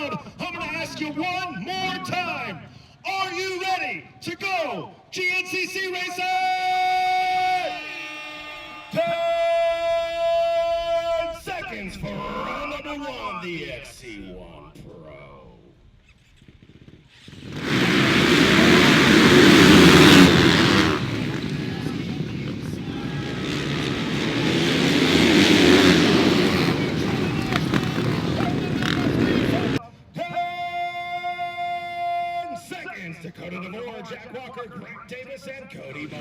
crowd, I'm going to ask you one more time. Are you ready to go GNCC racing? 10 seconds for round number one, the XC1 Pro. Dakota DeVore, Jack Walker, Grant Davis, and Cody Ball.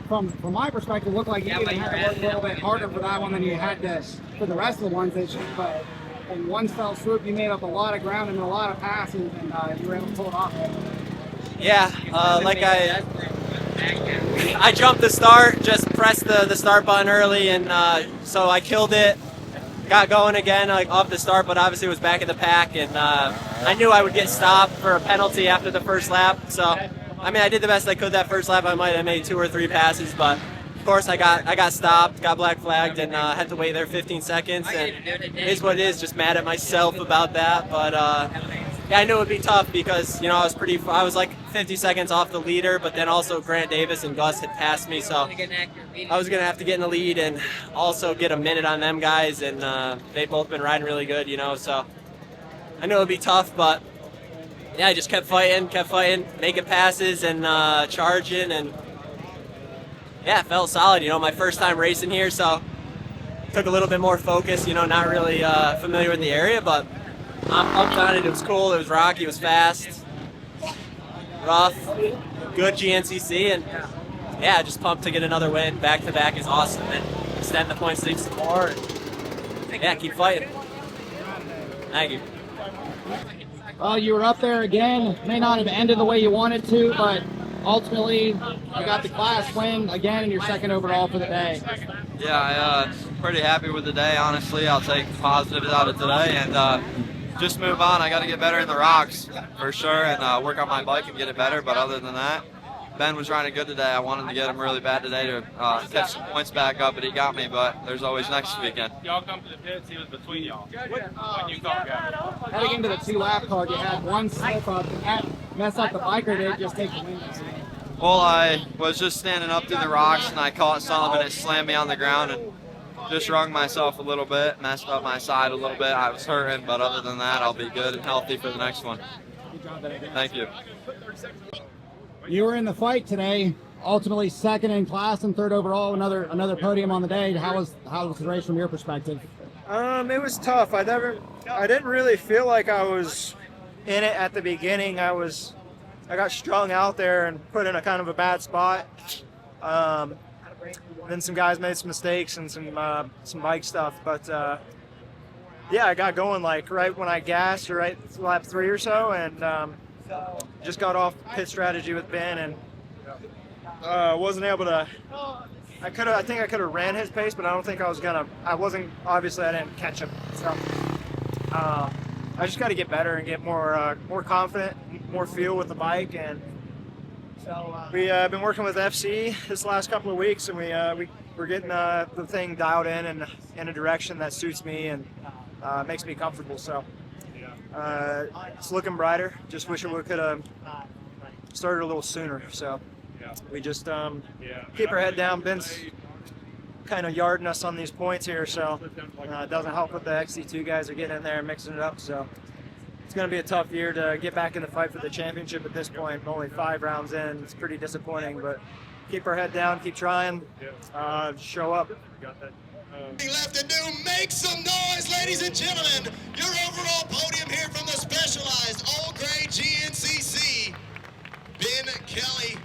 from my perspective, it looked like you even had to work a little bit harder for that one than you had to for the rest of the ones that you. But in one fell swoop, you made up a lot of ground and a lot of passes, and you were able to pull it off. Yeah, like I jumped the start, just pressed the start button early, and so I killed it. Got going again, like off the start, but obviously was back in the pack, and I knew I would get stopped for a penalty after the first lap. So, I mean, I did the best I could that first lap. I might have made 2 or 3 passes, but of course I got stopped, got black flagged, and had to wait there 15 seconds. And it is what it is. Just mad at myself about that, but yeah, I knew it would be tough because I was like 50 seconds off the leader, but then also Grant Davis and Gus had passed me, so I was gonna have to get in the lead and also get a minute on them guys, and they've both been riding really good, so I knew it would be tough, but yeah, I just kept fighting, making passes and charging, and yeah, it felt solid. My first time racing here, so took a little bit more focus. Not really familiar with the area, but I'm pumped on it. It was cool. It was rocky. It was fast, rough, good GNCC, and yeah, just pumped to get another win. Back to back is awesome, and extend the points lead some more. And yeah, keep fighting. Thank you. Well, you were up there again. May not have ended the way you wanted to, but ultimately you got the class win again, and you're second overall for the day. Yeah, I'm pretty happy with the day. Honestly, I'll take positives out of today and just move on. I got to get better in the rocks for sure, and work on my bike and get it better. But other than that, Ben was riding good today. I wanted to get him really bad today to catch some points back up, but he got me. But there's always next weekend. Y'all come to the pits. He was between y'all when you come out. Heading into the 2-lap card, you had one slip up, and that messed up the bike, or did it just take the win? Well, I was just standing up through the rocks, and I caught something, and it slammed me on the ground, and just wrung myself a little bit, messed up my side a little bit. I was hurting, but other than that, I'll be good and healthy for the next one. Thank you. You were in the fight today, ultimately second in class and third overall, another podium on the day. How was the race from your perspective? It was tough. I didn't really feel like I was in it at the beginning. I got strung out there and put in a kind of a bad spot. Then some guys made some mistakes and some bike stuff, but yeah, I got going like right when I gassed, or right lap 3 or so, and just got off pit strategy with Ben, and wasn't able to. I think I could have ran his pace, but I don't think I was gonna. I didn't catch him. So I just got to get better and get more confident, more feel with the bike, and. We've been working with FC this last couple of weeks, and we're getting the thing dialed in a direction that suits me and makes me comfortable. So it's looking brighter. Just wish we could have started a little sooner. So we just keep our head down. Ben's kind of yarding us on these points here, so it doesn't help with the XC2 guys are getting in there and mixing it up. So. It's going to be a tough year to get back in the fight for the championship at this point. Only 5 rounds in. It's pretty disappointing, but keep our head down, keep trying, show up. Left to do, make some noise, ladies and gentlemen. Your overall podium here from the Specialized All-Grade GNCC. Ben Kelley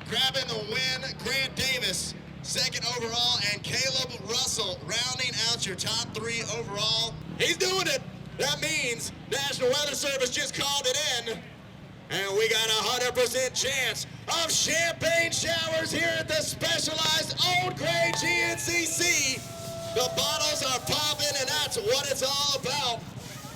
grabbing the win. Grant Davis, second overall, and Caleb Russell rounding out your top 3 overall. He's doing it. That means National Weather Service just called it in, and we got a 100% chance of champagne showers here at the Specialized Old Grade GNCC. The bottles are popping, and that's what it's all about.